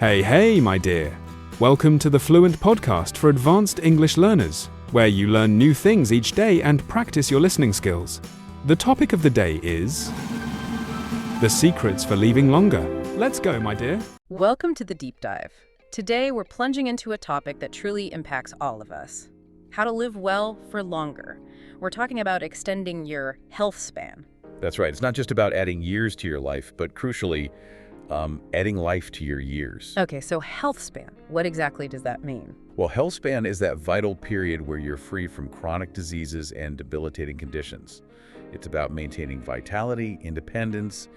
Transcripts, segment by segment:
Hey, my dear. Welcome to the Fluent podcast for advanced English learners, where you learn new things each day and practice your listening skills. The topic of the day is the secrets for leaving longer. Let's go, my dear. Welcome to the deep dive. Today, we're plunging into a topic that truly impacts all of us. How to live well for longer. We're talking about extending your health span. That's right. It's not just about adding years to your life, but crucially, adding life to your years. Okay, so health span. What exactly does that mean? Well, health span is that vital period where you're free from chronic diseases and debilitating conditions. It's about maintaining vitality, independence,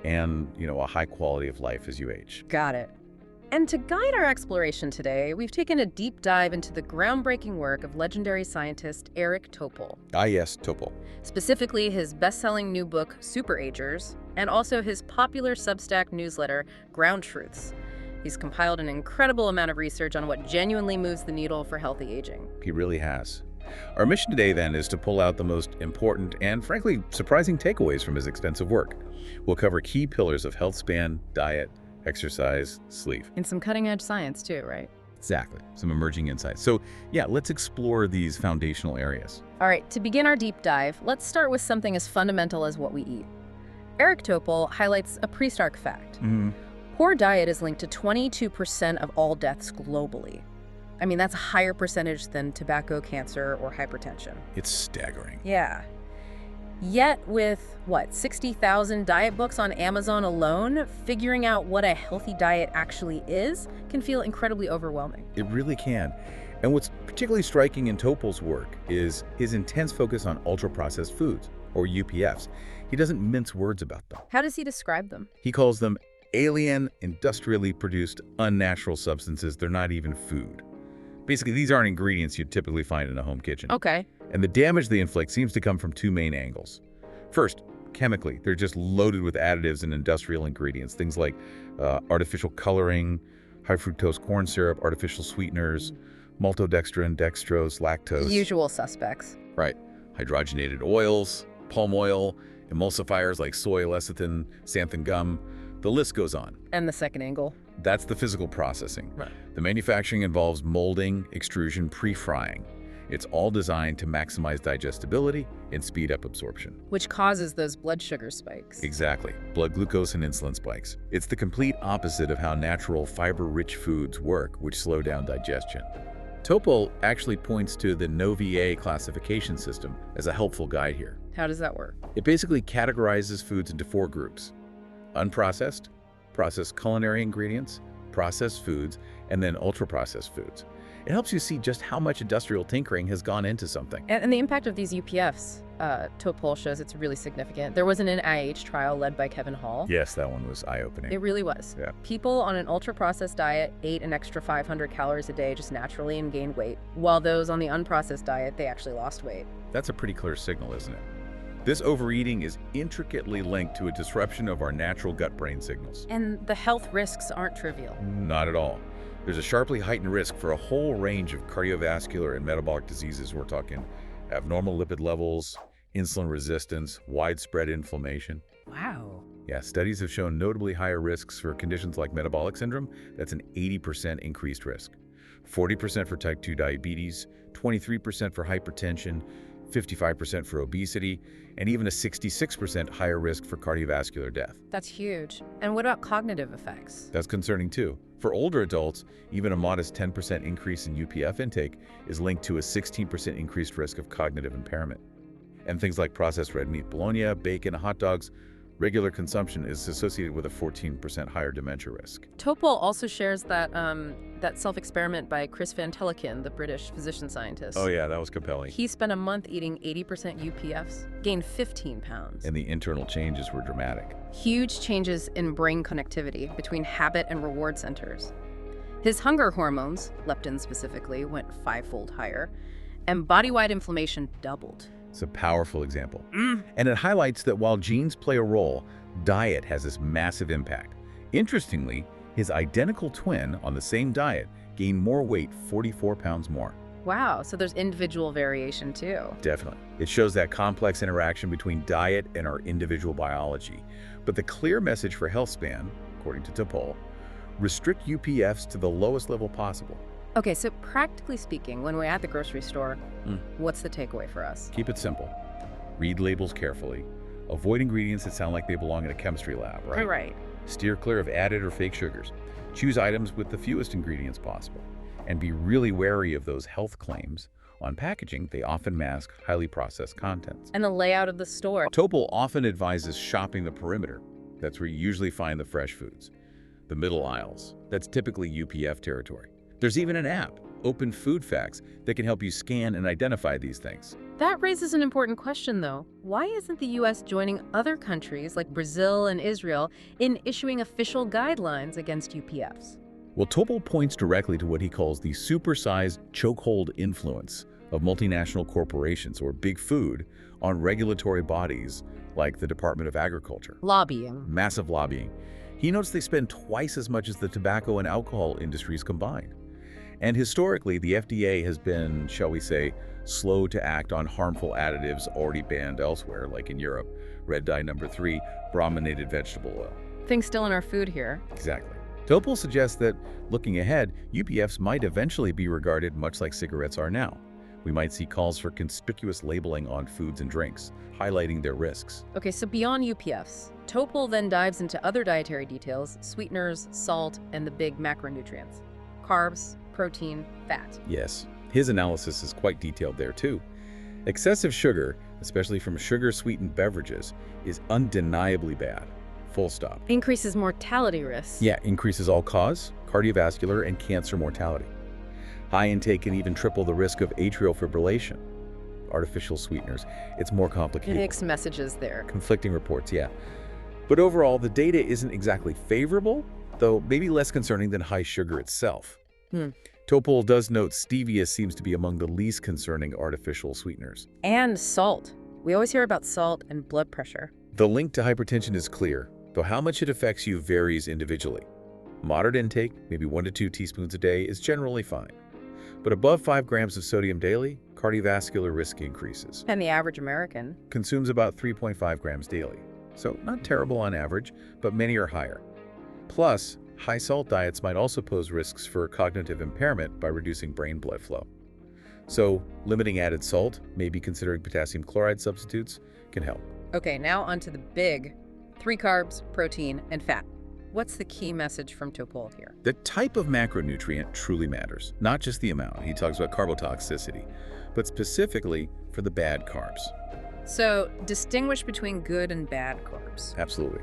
and, a high quality of life as you age. Got it. And to guide our exploration today, we've taken a deep dive into the groundbreaking work of legendary scientist Eric Topol. Yes, Topol. Specifically his best-selling new book, Super Agers, and also his popular Substack newsletter, Ground Truths. He's compiled an incredible amount of research on what genuinely moves the needle for healthy aging. He really has. Our mission today, then, is to pull out the most important and, frankly, surprising takeaways from his extensive work. We'll cover key pillars of health span, diet, exercise, sleep. And some cutting-edge science, too, right? Exactly. Some emerging insights. So, let's explore these foundational areas. All right, to begin our deep dive, let's start with something as fundamental as what we eat. Eric Topol highlights a pretty stark fact. Poor diet is linked to 22% of all deaths globally. I mean, that's a higher percentage than tobacco, cancer, or hypertension. It's staggering. Yeah. Yet with, 60,000 diet books on Amazon alone, figuring out what a healthy diet actually is can feel incredibly overwhelming. It really can. And what's particularly striking in Topol's work is his intense focus on ultra-processed foods, or UPFs. He doesn't mince words about them. How does he describe them? He calls them alien, industrially produced, unnatural substances. They're not even food. Basically, these aren't ingredients you'd typically find in a home kitchen. Okay. And the damage they inflict seems to come from two main angles. First, chemically, they're just loaded with additives and industrial ingredients, things like artificial coloring, high fructose corn syrup, artificial sweeteners, maltodextrin, dextrose, lactose. Usual suspects. Right. Hydrogenated oils, palm oil, emulsifiers like soy lecithin, xanthan gum. The list goes on. And the second angle? That's the physical processing. Right. The manufacturing involves molding, extrusion, pre-frying. It's all designed to maximize digestibility and speed up absorption. Which causes those blood sugar spikes. Exactly. Blood glucose and insulin spikes. It's the complete opposite of how natural fiber-rich foods work, which slow down digestion. Topol actually points to the NOVA classification system as a helpful guide here. How does that work? It basically categorizes foods into 4 groups: unprocessed, processed culinary ingredients, processed foods, and then ultra-processed foods. It helps you see just how much industrial tinkering has gone into something. And the impact of these UPFs, Topol shows it's really significant. There was an NIH trial led by Kevin Hall. Yes, that one was eye-opening. It really was. Yeah. People on an ultra-processed diet ate an extra 500 calories a day just naturally and gained weight, while those on the unprocessed diet, they actually lost weight. That's a pretty clear signal, isn't it? This overeating is intricately linked to a disruption of our natural gut-brain signals. And the health risks aren't trivial. Not at all. There's a sharply heightened risk for a whole range of cardiovascular and metabolic diseases. We're talking abnormal lipid levels, insulin resistance, widespread inflammation. Wow. Yeah, studies have shown notably higher risks for conditions like metabolic syndrome. That's an 80% increased risk. 40% for type 2 diabetes, 23% for hypertension, 55% for obesity, and even a 66% higher risk for cardiovascular death. That's huge. And what about cognitive effects? That's concerning too. For older adults, even a modest 10% increase in UPF intake is linked to a 16% increased risk of cognitive impairment. And things like processed red meat, bologna, bacon, hot dogs, regular consumption is associated with a 14% higher dementia risk. Topol also shares that self-experiment by Chris Van Teleken, the British physician scientist. Oh yeah, that was compelling. He spent a month eating 80% UPFs, gained 15 pounds. And the internal changes were dramatic. Huge changes in brain connectivity between habit and reward centers. His hunger hormones, leptin specifically, went 5-fold higher, and body-wide inflammation doubled. It's a powerful example. And it highlights that while genes play a role, diet has this massive impact. Interestingly, his identical twin on the same diet gained more weight, 44 pounds more. Wow, so there's individual variation too. Definitely. It shows that complex interaction between diet and our individual biology. But the clear message for Healthspan, according to Topol, Restrict UPFs to the lowest level possible. Okay, so practically speaking, when we're at the grocery store, what's the takeaway for us? Keep it simple. Read labels carefully. Avoid ingredients that sound like they belong in a chemistry lab, right? Right. Steer clear of added or fake sugars. Choose items with the fewest ingredients possible. And be really wary of those health claims. On packaging, they often mask highly processed contents. And the layout of the store. Topol often advises shopping the perimeter. That's where you usually find the fresh foods. The middle aisles. That's typically UPF territory. There's even an app, Open Food Facts, that can help you scan and identify these things. That raises an important question, though. Why isn't the U.S. joining other countries like Brazil and Israel in issuing official guidelines against UPFs? Well, Topol points directly to what he calls the supersized chokehold influence of multinational corporations or big food on regulatory bodies like the Department of Agriculture. Lobbying. Massive lobbying. He notes they spend twice as much as the tobacco and alcohol industries combined. And historically, the FDA has been, shall we say, slow to act on harmful additives already banned elsewhere, like in Europe. Red dye number 3, brominated vegetable oil. Things still in our food here. Exactly. Topol suggests that, looking ahead, UPFs might eventually be regarded much like cigarettes are now. We might see calls for conspicuous labeling on foods and drinks, highlighting their risks. Okay, so beyond UPFs, Topol then dives into other dietary details, sweeteners, salt, and the big macronutrients. Carbs, protein, fat. Yes, his analysis is quite detailed there too. Excessive sugar, especially from sugar-sweetened beverages, is undeniably bad. Full stop. Increases mortality risks. Yeah, increases all-cause, cardiovascular, and cancer mortality. High intake can even triple the risk of atrial fibrillation. Artificial sweeteners, it's more complicated. Mixed messages there. Conflicting reports, yeah. But overall, the data isn't exactly favorable, though maybe less concerning than high sugar itself. Topol does note stevia seems to be among the least concerning artificial sweeteners. And salt. We always hear about salt and blood pressure. The link to hypertension is clear, though how much it affects you varies individually. Moderate intake, maybe 1 to 2 teaspoons a day, is generally fine. But above 5 grams of sodium daily, cardiovascular risk increases. And the average American Consumes about 3.5 grams daily. So not terrible on average, but many are higher. Plus, high salt diets might also pose risks for cognitive impairment by reducing brain blood flow. So limiting added salt, maybe considering potassium chloride substitutes, can help. Okay, now onto the big 3 carbs, protein, and fat. What's the key message from Topol here? The type of macronutrient truly matters, not just the amount. He talks about carbotoxicity, but specifically for the bad carbs. So, distinguish between good and bad carbs. Absolutely.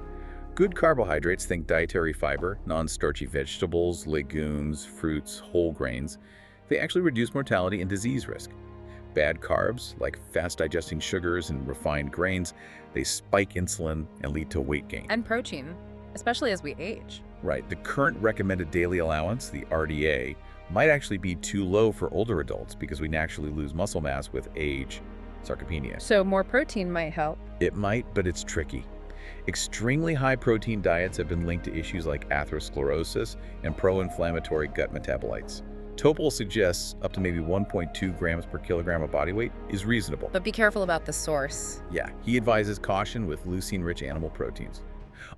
Good carbohydrates, think dietary fiber, non-starchy vegetables, legumes, fruits, whole grains. They actually reduce mortality and disease risk. Bad carbs, like fast-digesting sugars and refined grains, they spike insulin and lead to weight gain. And protein, especially as we age. Right. The current recommended daily allowance, the RDA, might actually be too low for older adults because we naturally lose muscle mass with age, sarcopenia. So more protein might help. It might, but it's tricky. Extremely high protein diets have been linked to issues like atherosclerosis and pro-inflammatory gut metabolites. Topol suggests up to maybe 1.2 grams per kilogram of body weight is reasonable. But be careful about the source. Yeah, he advises caution with leucine-rich animal proteins.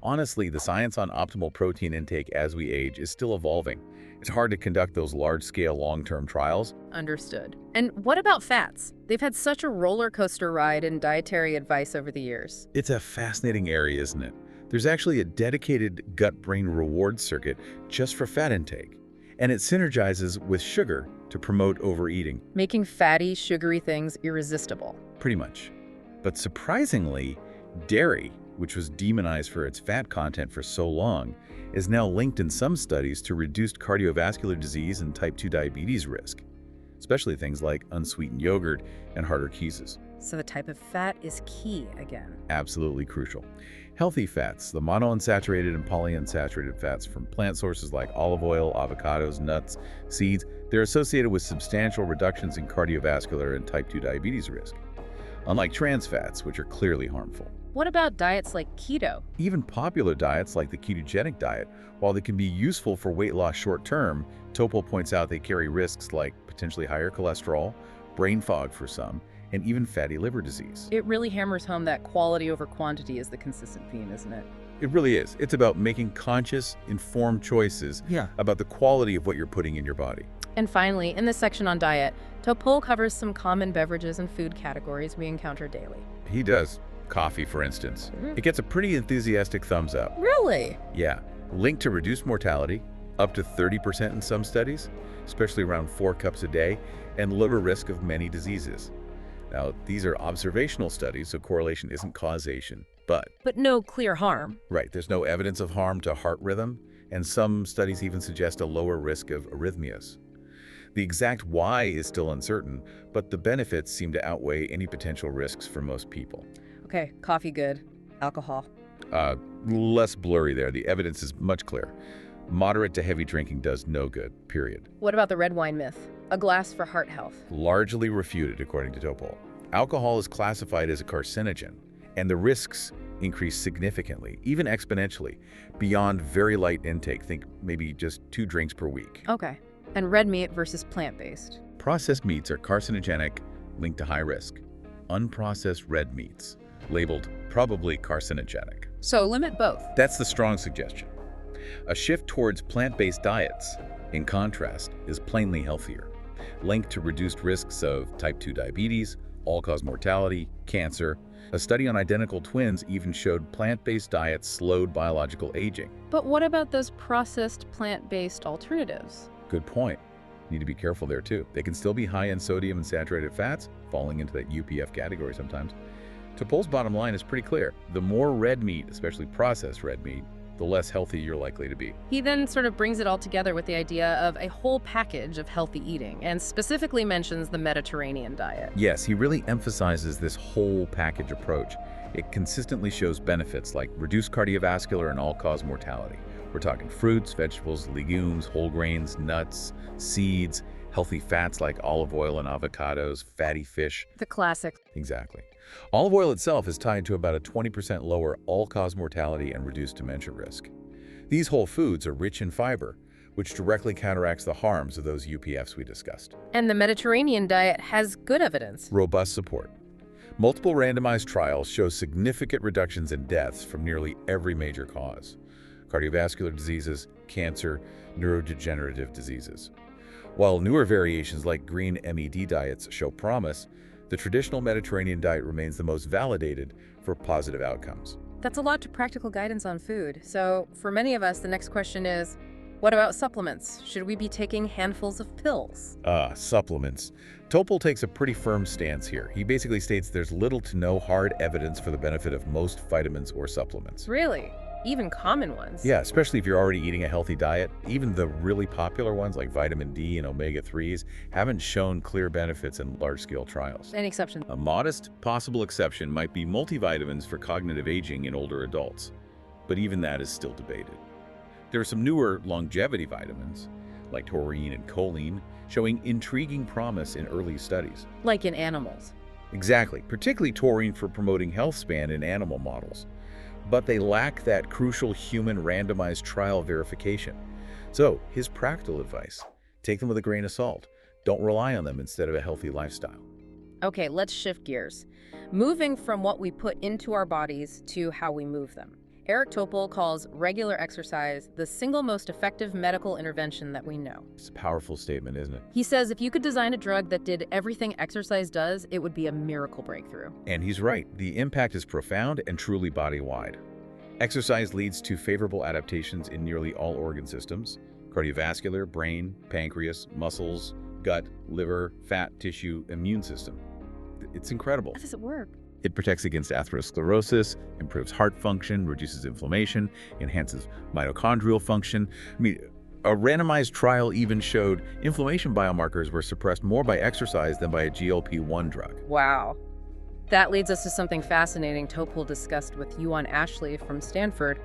Honestly, the science on optimal protein intake as we age is still evolving. It's hard to conduct those large-scale long-term trials. Understood. And what about fats? They've had such a roller coaster ride in dietary advice over the years. It's a fascinating area, isn't it? There's actually a dedicated gut-brain reward circuit just for fat intake, and it synergizes with sugar to promote overeating. Making fatty, sugary things irresistible. Pretty much. But surprisingly, dairy, which was demonized for its fat content for so long, is now linked in some studies to reduced cardiovascular disease and type 2 diabetes risk, especially things like unsweetened yogurt and harder cheeses. So the type of fat is key again. Absolutely crucial. Healthy fats, the monounsaturated and polyunsaturated fats from plant sources like olive oil, avocados, nuts, seeds, they're associated with substantial reductions in cardiovascular and type 2 diabetes risk, unlike trans fats, which are clearly harmful. What about diets like keto? Even popular diets like the ketogenic diet, while they can be useful for weight loss short-term, Topol points out they carry risks like potentially higher cholesterol, brain fog for some, and even fatty liver disease. It really hammers home that quality over quantity is the consistent theme, isn't it? It really is. It's about making conscious, informed choices about the quality of what you're putting in your body. And finally, in this section on diet, Topol covers some common beverages and food categories we encounter daily. He does. Coffee, for instance. It gets a pretty enthusiastic thumbs up. Really? Yeah. Linked to reduced mortality, up to 30% in some studies, especially around 4 cups a day, and lower risk of many diseases. Now, these are observational studies, so correlation isn't causation, but no clear harm. right, there's no evidence of harm to heart rhythm, and some studies even suggest a lower risk of arrhythmias. The exact why is still uncertain, but the benefits seem to outweigh any potential risks for most people. Okay, coffee good. Alcohol. Less blurry there. The evidence is much clearer. Moderate to heavy drinking does no good, period. What about the red wine myth? A glass for heart health. Largely refuted, according to Topol. Alcohol is classified as a carcinogen, and the risks increase significantly, even exponentially, beyond very light intake. Think maybe just 2 drinks per week. Okay. And red meat versus plant-based. Processed meats are carcinogenic, linked to high risk. Unprocessed red meats, labeled probably carcinogenic. So limit both. That's the strong suggestion. A shift towards plant-based diets, in contrast, is plainly healthier, linked to reduced risks of type 2 diabetes, all-cause mortality, cancer. A study on identical twins even showed plant-based diets slowed biological aging. But what about those processed plant-based alternatives? Good point. Need to be careful there too. They can still be high in sodium and saturated fats, falling into that UPF category sometimes. Topol's bottom line is pretty clear. The more red meat, especially processed red meat, the less healthy you're likely to be. He then sort of brings it all together with the idea of a whole package of healthy eating, and specifically mentions the Mediterranean diet. Yes, he really emphasizes this whole package approach. It consistently shows benefits like reduced cardiovascular and all-cause mortality. We're talking fruits, vegetables, legumes, whole grains, nuts, seeds, healthy fats like olive oil and avocados, fatty fish. The classic. Exactly. Olive oil itself is tied to about a 20% lower all-cause mortality and reduced dementia risk. These whole foods are rich in fiber, which directly counteracts the harms of those UPFs we discussed. And the Mediterranean diet has good evidence. Robust support. Multiple randomized trials show significant reductions in deaths from nearly every major cause: cardiovascular diseases, cancer, neurodegenerative diseases. While newer variations like green MED diets show promise, the traditional Mediterranean diet remains the most validated for positive outcomes. That's a lot to practical guidance on food. So for many of us, the next question is, what about supplements? Should we be taking handfuls of pills? Supplements. Topol takes a pretty firm stance here. He basically states there's little to no hard evidence for the benefit of most vitamins or supplements. Really? Even common ones? Yeah, especially if you're already eating a healthy diet. Even the really popular ones like vitamin D and omega-3s haven't shown clear benefits in large-scale trials. Any exception? A modest possible exception might be multivitamins for cognitive aging in older adults, but even that is still debated. There are some newer longevity vitamins, like taurine and choline, showing intriguing promise in early studies. Like in animals? Exactly, particularly taurine for promoting Healthspan in animal models. But they lack that crucial human randomized trial verification. So, his practical advice: take them with a grain of salt. Don't rely on them instead of a healthy lifestyle. Okay, let's shift gears. Moving from what we put into our bodies to how we move them. Eric Topol calls regular exercise the single most effective medical intervention that we know. It's a powerful statement, isn't it? He says if you could design a drug that did everything exercise does, it would be a miracle breakthrough. And he's right. The impact is profound and truly body-wide. Exercise leads to favorable adaptations in nearly all organ systems: cardiovascular, brain, pancreas, muscles, gut, liver, fat, tissue, immune system. It's incredible. How does it work? It protects against atherosclerosis, improves heart function, reduces inflammation, enhances mitochondrial function. A randomized trial even showed inflammation biomarkers were suppressed more by exercise than by a GLP-1 drug. Wow. That leads us to something fascinating Topol discussed with Yuan Ashley from Stanford,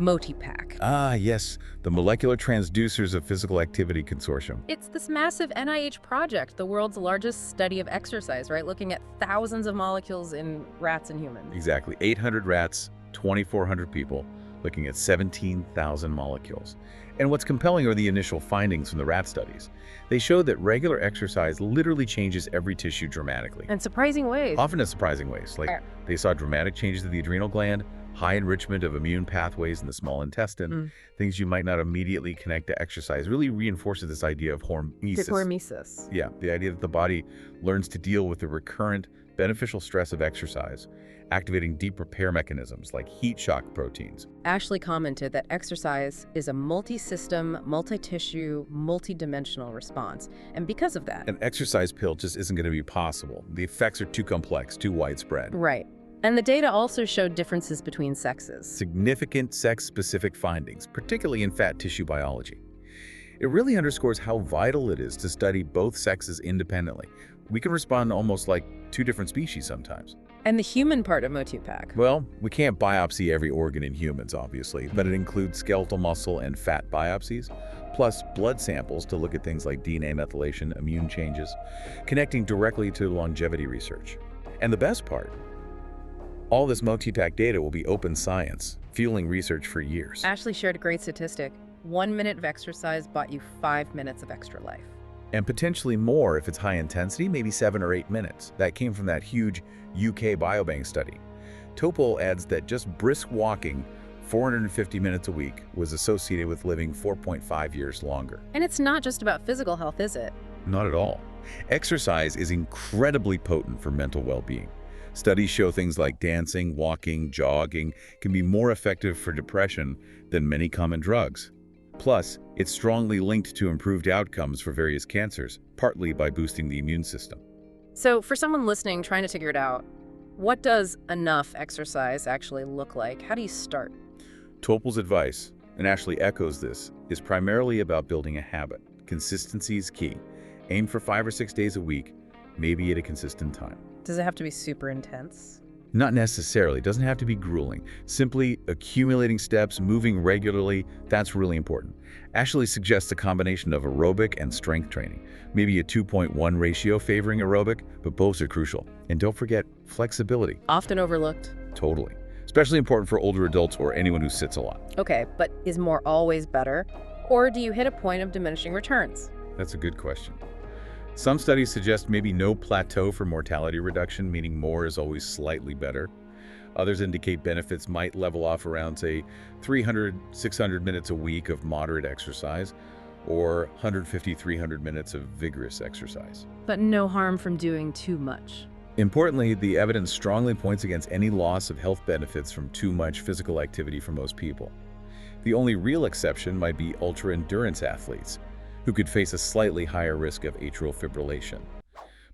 MotiPack. Ah, yes, the Molecular Transducers of Physical Activity Consortium. It's this massive NIH project, the world's largest study of exercise, right? Looking at thousands of molecules in rats and humans. Exactly. 800 rats, 2,400 people, looking at 17,000 molecules. And what's compelling are the initial findings from the rat studies. They showed that regular exercise literally changes every tissue dramatically. In surprising ways. Often in surprising ways. Like they saw dramatic changes to the adrenal gland, high enrichment of immune pathways in the small intestine, things you might not immediately connect to exercise, really reinforces this idea of hormesis. Hormesis. Yeah, the idea that the body learns to deal with the recurrent beneficial stress of exercise, activating deep repair mechanisms like heat shock proteins. Ashley commented that exercise is a multi-system, multi-tissue, multi-dimensional response. And because of that... An exercise pill just isn't going to be possible. The effects are too complex, too widespread. Right. And the data also showed differences between sexes. Significant sex-specific findings, particularly in fat tissue biology. It really underscores how vital it is to study both sexes independently. We can respond almost like two different species sometimes. And the human part of Motupac? Well, we can't biopsy every organ in humans, obviously, but it includes skeletal muscle and fat biopsies, plus blood samples to look at things like DNA methylation, immune changes, connecting directly to longevity research. And the best part, all this Motupac data will be open science, fueling research for years. Ashley shared a great statistic. 1 minute of exercise bought you 5 minutes of extra life. And potentially more if it's high intensity, maybe 7 or 8 minutes. That came from that huge UK biobank study. Topol adds that just brisk walking 450 minutes a week was associated with living 4.5 years longer. And it's not just about physical health, is it? Not at all. Exercise is incredibly potent for mental well-being. Studies show things like dancing, walking, jogging can be more effective for depression than many common drugs. Plus, it's strongly linked to improved outcomes for various cancers, partly by boosting the immune system. So for someone listening, trying to figure it out, what does enough exercise actually look like? How do you start? Topol's advice, and Ashley echoes this, is primarily about building a habit. Consistency is key. Aim for 5 or 6 days a week, maybe at a consistent time. Does it have to be super intense? Not necessarily. It doesn't have to be grueling. Simply accumulating steps, moving regularly, that's really important. Ashley suggests a combination of aerobic and strength training. Maybe a 2.1 ratio favoring aerobic, but both are crucial. And don't forget flexibility. Often overlooked. Totally. Especially important for older adults or anyone who sits a lot. Okay, but is more always better? Or do you hit a point of diminishing returns? That's a good question. Some studies suggest maybe no plateau for mortality reduction, meaning more is always slightly better. Others indicate benefits might level off around, say, 300, 600 minutes a week of moderate exercise, or 150, 300 minutes of vigorous exercise. But no harm from doing too much. Importantly, the evidence strongly points against any loss of health benefits from too much physical activity for most people. The only real exception might be ultra-endurance athletes, who could face a slightly higher risk of atrial fibrillation.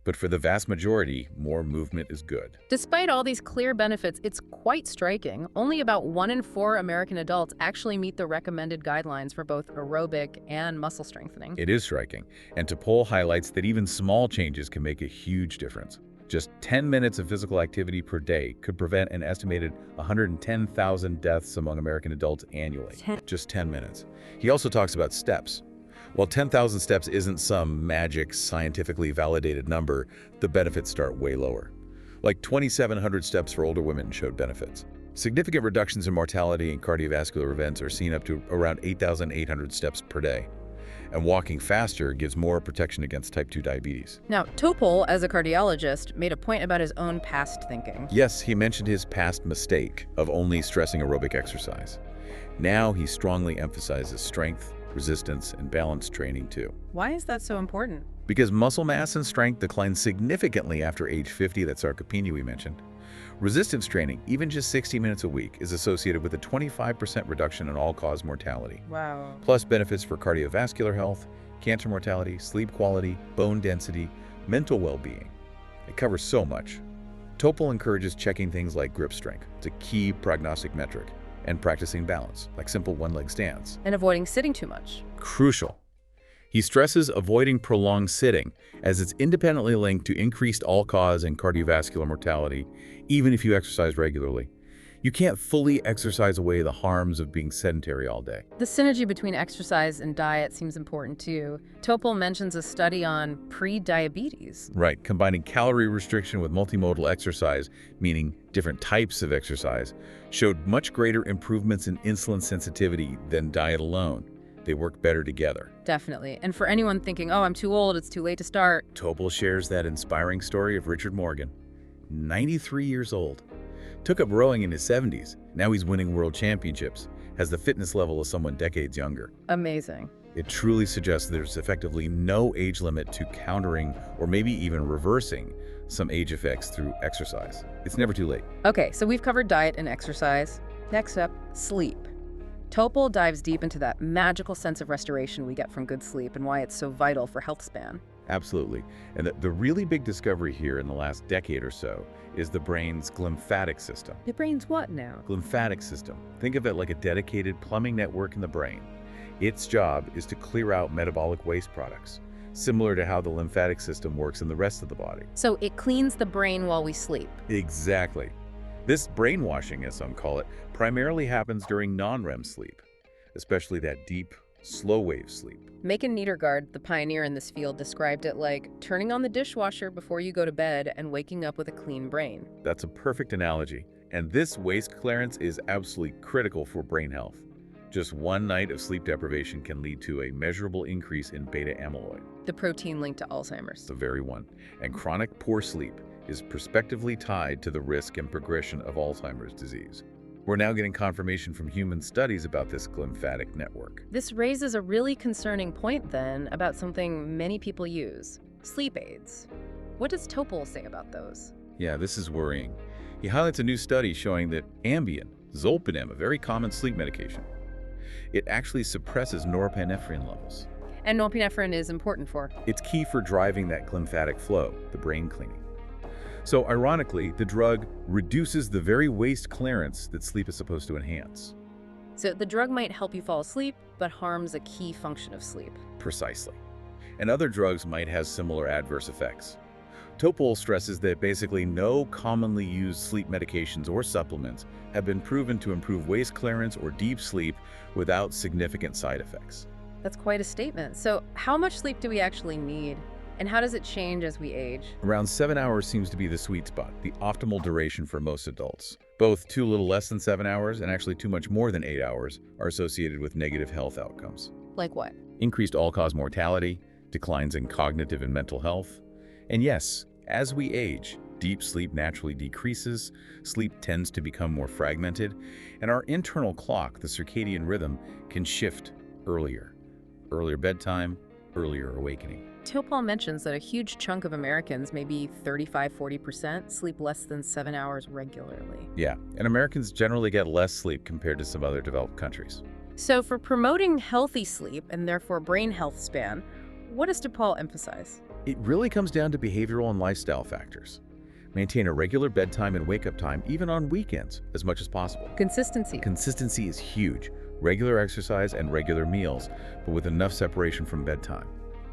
But for the vast majority, more movement is good. Despite all these clear benefits, it's quite striking. Only about 1 in 4 American adults actually meet the recommended guidelines for both aerobic and muscle strengthening. It is striking, and Topol highlights that even small changes can make a huge difference. Just 10 minutes of physical activity per day could prevent an estimated 110,000 deaths among American adults annually. Just 10 minutes. He also talks about steps. While 10,000 steps isn't some magic, scientifically validated number, the benefits start way lower. Like 2,700 steps for older women showed benefits. Significant reductions in mortality and cardiovascular events are seen up to around 8,800 steps per day. And walking faster gives more protection against type 2 diabetes. Now, Topol, as a cardiologist, made a point about his own past thinking. Yes, he mentioned his past mistake of only stressing aerobic exercise. Now he strongly emphasizes strength, resistance, and balance training too. Why is that so important? Because muscle mass and strength decline significantly after age 50, that sarcopenia we mentioned. Resistance training, even just 60 minutes a week, is associated with a 25% reduction in all-cause mortality. Wow. Plus benefits for cardiovascular health, cancer mortality, sleep quality, bone density, mental well-being. It covers so much. Topol encourages checking things like grip strength. It's a key prognostic metric. And practicing balance, like simple one-leg stands. And avoiding sitting too much. Crucial. He stresses avoiding prolonged sitting, as it's independently linked to increased all-cause and cardiovascular mortality, even if you exercise regularly. You can't fully exercise away the harms of being sedentary all day. The synergy between exercise and diet seems important too. Topol mentions a study on pre-diabetes. Right, combining calorie restriction with multimodal exercise, meaning different types of exercise, showed much greater improvements in insulin sensitivity than diet alone. They work better together. Definitely. And for anyone thinking, oh, I'm too old, it's too late to start. Topol shares that inspiring story of Richard Morgan, 93 years old. Took up rowing in his 70s. Now he's winning world championships. Has the fitness level of someone decades younger. Amazing. It truly suggests there's effectively no age limit to countering or maybe even reversing some age effects through exercise. It's never too late. Okay, so we've covered diet and exercise. Next up, sleep. Topol dives deep into that magical sense of restoration we get from good sleep and why it's so vital for Healthspan. Absolutely. And the really big discovery here in the last decade or so is the brain's glymphatic system. The brain's what now? Glymphatic system. Think of it like a dedicated plumbing network in the brain. Its job is to clear out metabolic waste products, similar to how the lymphatic system works in the rest of the body. So it cleans the brain while we sleep. Exactly. This brainwashing, as some call it, primarily happens during non-REM sleep, especially that deep, slow-wave sleep. Macon Niedergard, the pioneer in this field, described it like turning on the dishwasher before you go to bed and waking up with a clean brain. That's a perfect analogy. And this waste clearance is absolutely critical for brain health. Just one night of sleep deprivation can lead to a measurable increase in beta amyloid, The protein linked to Alzheimer's. the very one. And chronic poor sleep is prospectively tied to the risk and progression of Alzheimer's disease. We're now getting confirmation from human studies about this glymphatic network. This raises a really concerning point then about something many people use, sleep aids. What does Topol say about those? Yeah, this is worrying. He highlights a new study showing that Ambien, zolpidem, a very common sleep medication, it actually suppresses norepinephrine levels. And norepinephrine is important for? It's key for driving that glymphatic flow, the brain cleaning. So ironically, the drug reduces the very waste clearance that sleep is supposed to enhance. So the drug might help you fall asleep, but harms a key function of sleep. Precisely. And other drugs might have similar adverse effects. Topol stresses that basically no commonly used sleep medications or supplements have been proven to improve waste clearance or deep sleep without significant side effects. That's quite a statement. So how much sleep do we actually need? And how does it change as we age? Around 7 hours seems to be the sweet spot, the optimal duration for most adults. Both too little less than 7 hours and actually too much more than 8 hours are associated with negative health outcomes. Like what? Increased all-cause mortality, declines in cognitive and mental health. And yes, as we age, deep sleep naturally decreases, sleep tends to become more fragmented, and our internal clock, the circadian rhythm, can shift earlier. Earlier bedtime, earlier awakening. Topol mentions that a huge chunk of Americans, maybe 35–40%, sleep less than 7 hours regularly. Yeah, and Americans generally get less sleep compared to some other developed countries. So for promoting healthy sleep and therefore brain health span, what does Topol emphasize? It really comes down to behavioral and lifestyle factors. Maintain a regular bedtime and wake-up time, even on weekends, as much as possible. Consistency. Consistency is huge. Regular exercise and regular meals, but with enough separation from bedtime.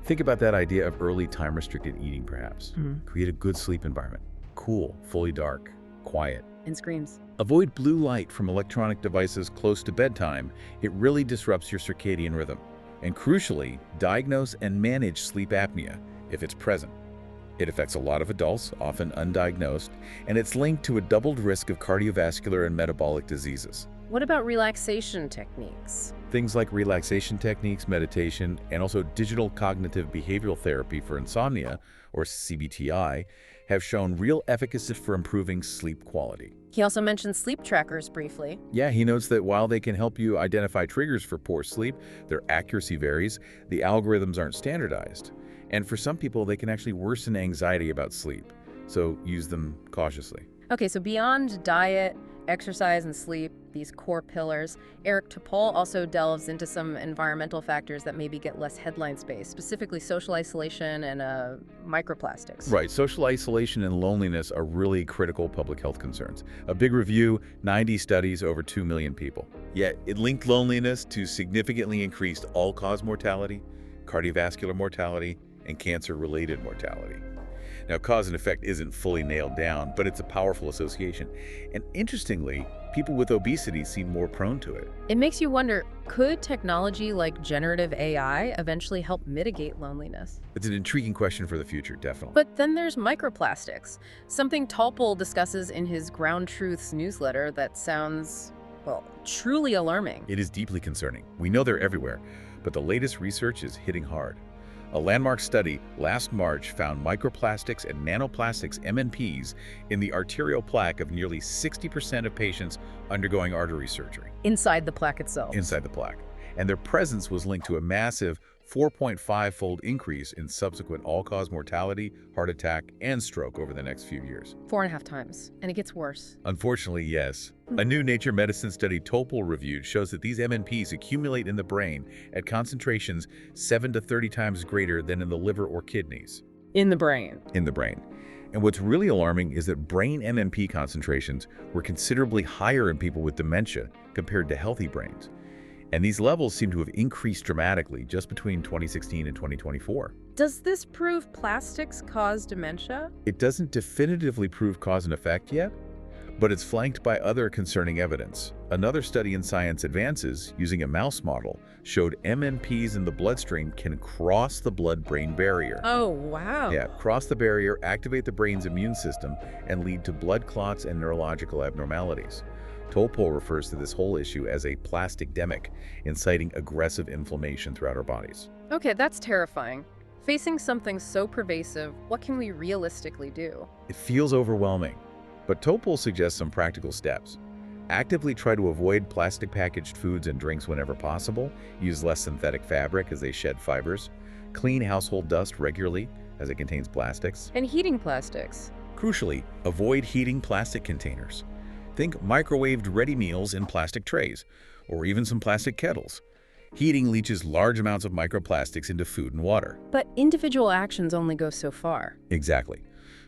Think about that idea of early time-restricted eating, perhaps. Create a good sleep environment. Cool, fully dark, quiet. And screens. Avoid blue light from electronic devices close to bedtime. It really disrupts your circadian rhythm. And crucially, diagnose and manage sleep apnea if it's present. It affects a lot of adults, often undiagnosed, and it's linked to a doubled risk of cardiovascular and metabolic diseases. What about relaxation techniques? Things like relaxation techniques, meditation, and also digital cognitive behavioral therapy for insomnia, or CBTI, have shown real efficacy for improving sleep quality. He also mentioned sleep trackers briefly. Yeah, he notes that while they can help you identify triggers for poor sleep, their accuracy varies, the algorithms aren't standardized. And for some people, they can actually worsen anxiety about sleep. So use them cautiously. Okay, so beyond diet, exercise, and sleep, these core pillars, Eric Topol also delves into some environmental factors that maybe get less headline space, specifically social isolation and microplastics. Right, social isolation and loneliness are really critical public health concerns. A big review, 90 studies, over 2 million people. Yet it linked loneliness to significantly increased all-cause mortality, cardiovascular mortality, and cancer-related mortality. Now, cause and effect isn't fully nailed down, but it's a powerful association. And interestingly, people with obesity seem more prone to it. It makes you wonder, could technology like generative AI eventually help mitigate loneliness? It's an intriguing question for the future, definitely. But then there's microplastics, something Topol discusses in his Ground Truths newsletter that sounds, well, truly alarming. It is deeply concerning. We know they're everywhere, but the latest research is hitting hard. A landmark study last March found microplastics and nanoplastics MNPs in the arterial plaque of nearly 60% of patients undergoing artery surgery. Inside the plaque itself. Inside the plaque. And their presence was linked to a massive 4.5-fold increase in subsequent all-cause mortality, heart attack, and stroke over the next few years. 4.5 times. And it gets worse. Unfortunately, yes. A new Nature Medicine study Topol reviewed shows that these MNPs accumulate in the brain at concentrations 7 to 30 times greater than in the liver or kidneys. In the brain. In the brain. And what's really alarming is that brain MNP concentrations were considerably higher in people with dementia compared to healthy brains. And these levels seem to have increased dramatically just between 2016 and 2024. Does this prove plastics cause dementia? It doesn't definitively prove cause and effect yet, but it's flanked by other concerning evidence. Another study in Science Advances, using a mouse model, showed MNPs in the bloodstream can cross the blood-brain barrier. Oh, wow. Yeah, cross the barrier, activate the brain's immune system, and lead to blood clots and neurological abnormalities. Topol refers to this whole issue as a plasticdemic, inciting aggressive inflammation throughout our bodies. Okay, that's terrifying. Facing something so pervasive, what can we realistically do? It feels overwhelming, but Topol suggests some practical steps. Actively try to avoid plastic packaged foods and drinks whenever possible, use less synthetic fabric as they shed fibers, clean household dust regularly as it contains plastics. And heating plastics. Crucially, avoid heating plastic containers. Think microwaved ready meals in plastic trays, or even some plastic kettles. Heating leaches large amounts of microplastics into food and water. But individual actions only go so far. Exactly.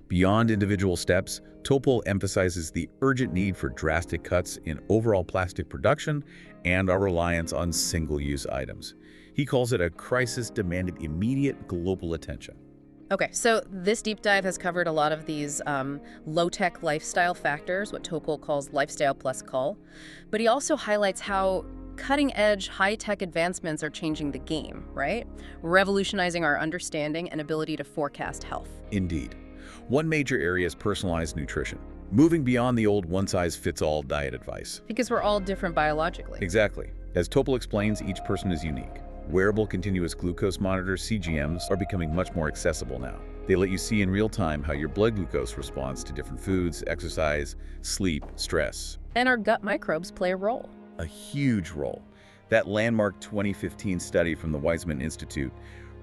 Beyond individual steps, Topol emphasizes the urgent need for drastic cuts in overall plastic production and our reliance on single-use items. He calls it a crisis demanding immediate global attention. Okay, so this deep dive has covered a lot of these low-tech lifestyle factors, what Topol calls lifestyle plus cull. But he also highlights how cutting-edge, high-tech advancements are changing the game, right? Revolutionizing our understanding and ability to forecast health. Indeed. One major area is personalized nutrition, moving beyond the old one-size-fits-all diet advice. Because we're all different biologically. Exactly. As Topol explains, each person is unique. Wearable continuous glucose monitors, CGMs, are becoming much more accessible now. They let you see in real time how your blood glucose responds to different foods, exercise, sleep, stress. And our gut microbes play a role. A huge role. That landmark 2015 study from the Weizmann Institute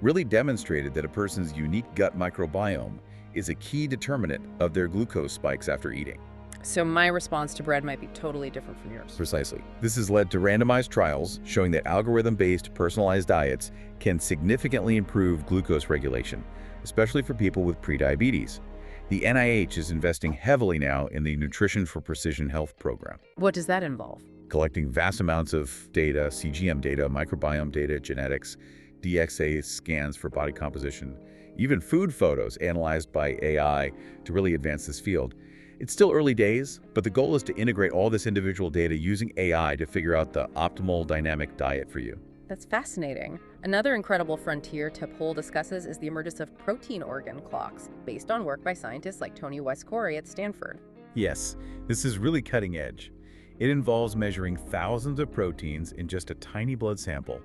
really demonstrated that a person's unique gut microbiome is a key determinant of their glucose spikes after eating. So my response to bread might be totally different from yours. Precisely. This has led to randomized trials showing that algorithm-based personalized diets can significantly improve glucose regulation, especially for people with prediabetes. The NIH is investing heavily now in the Nutrition for Precision Health program. What does that involve? Collecting vast amounts of data, CGM data, microbiome data, genetics, DXA scans for body composition, even food photos analyzed by AI to really advance this field. It's still early days, but the goal is to integrate all this individual data using AI to figure out the optimal dynamic diet for you. That's fascinating. Another incredible frontier Topol discusses is the emergence of protein organ clocks, based on work by scientists like Tony West-Corey at Stanford. Yes, this is really cutting edge. It involves measuring thousands of proteins in just a tiny blood sample,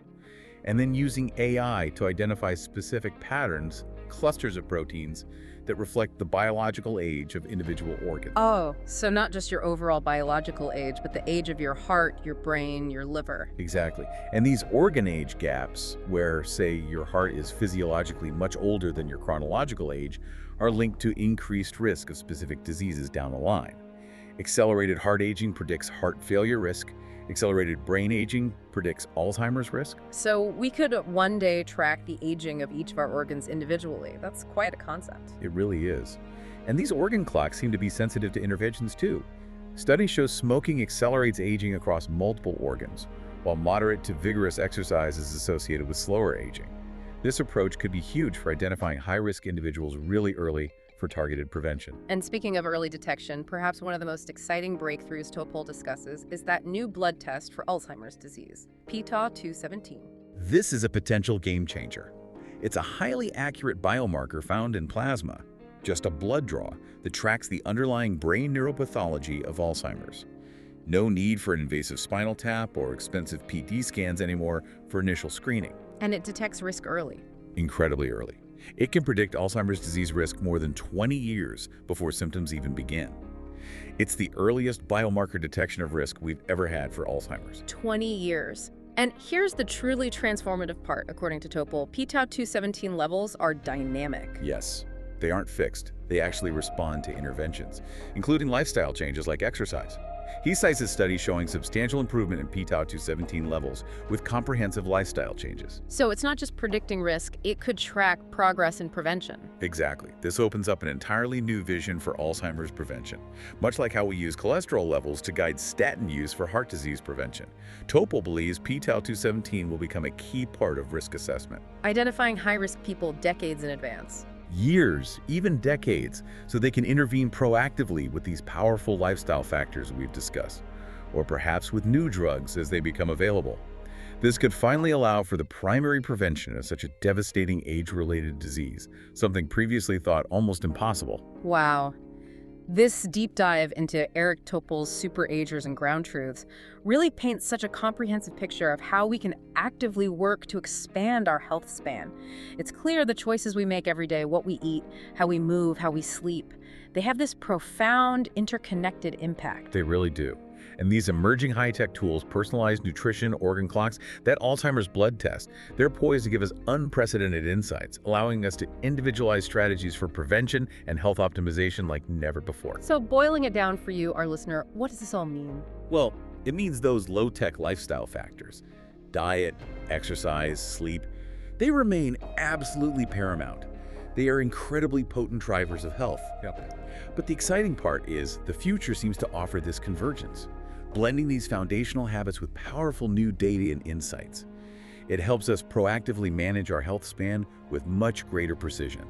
and then using AI to identify specific patterns, clusters of proteins, that reflect the biological age of individual organs. Oh, so not just your overall biological age, but the age of your heart, your brain, your liver. Exactly. And these organ age gaps, where, say, your heart is physiologically much older than your chronological age, are linked to increased risk of specific diseases down the line. Accelerated heart aging predicts heart failure risk. Accelerated brain aging predicts Alzheimer's risk. So we could one day track the aging of each of our organs individually. That's quite a concept. It really is. And these organ clocks seem to be sensitive to interventions too. Studies show smoking accelerates aging across multiple organs, while moderate to vigorous exercise is associated with slower aging. This approach could be huge for identifying high-risk individuals really early for targeted prevention. And speaking of early detection, perhaps one of the most exciting breakthroughs Topol discusses is that new blood test for Alzheimer's disease, pTau-217. This is a potential game changer. It's a highly accurate biomarker found in plasma, just a blood draw that tracks the underlying brain neuropathology of Alzheimer's. No need for an invasive spinal tap or expensive PT scans anymore for initial screening. And it detects risk early. incredibly early. It can predict Alzheimer's disease risk more than 20 years before symptoms even begin. It's the earliest biomarker detection of risk we've ever had for Alzheimer's. 20 years. And here's the truly transformative part, according to Topol. p-tau217 levels are dynamic. Yes, they aren't fixed. They actually respond to interventions, including lifestyle changes like exercise. He cites his study showing substantial improvement in p-tau217 levels with comprehensive lifestyle changes. So it's not just predicting risk, it could track progress in prevention. Exactly. This opens up an entirely new vision for Alzheimer's prevention, much like how we use cholesterol levels to guide statin use for heart disease prevention. Topol believes p-tau217 will become a key part of risk assessment. Identifying high-risk people decades in advance. Years, even decades, so they can intervene proactively with these powerful lifestyle factors we've discussed, or perhaps with new drugs as they become available. This could finally allow for the primary prevention of such a devastating age-related disease, something previously thought almost impossible. Wow. This deep dive into Eric Topol's super agers and ground truths really paints such a comprehensive picture of how we can actively work to expand our health span. It's clear the choices we make every day, what we eat, how we move, how we sleep, they have this profound, interconnected impact. They really do. And these emerging high-tech tools, personalized nutrition, organ clocks, that Alzheimer's blood test, they're poised to give us unprecedented insights, allowing us to individualize strategies for prevention and health optimization like never before. So boiling it down for you, our listener, what does this all mean? Well, it means those low-tech lifestyle factors, diet, exercise, sleep, they remain absolutely paramount. They are incredibly potent drivers of health. But the exciting part is the future seems to offer this convergence, blending these foundational habits with powerful new data and insights. It helps us proactively manage our health span with much greater precision.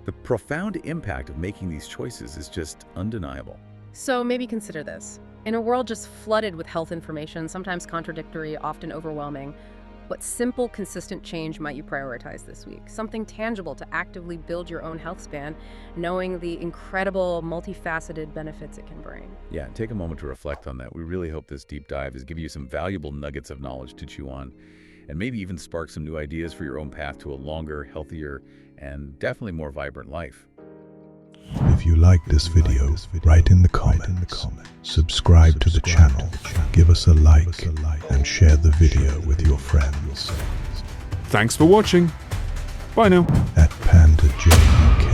The profound impact of making these choices is just undeniable. So maybe consider this. In a world just flooded with health information, sometimes contradictory, often overwhelming, what simple, consistent change might you prioritize this week? Something tangible to actively build your own health span, knowing the incredible, multifaceted benefits it can bring. Yeah, take a moment to reflect on that. We really hope this deep dive has given you some valuable nuggets of knowledge to chew on, and maybe even spark some new ideas for your own path to a longer, healthier, and definitely more vibrant life. If you like this video, write in the comments, subscribe to the channel, give us a like, and share the video with your friends. Thanks for watching. Bye now. @PandaJUK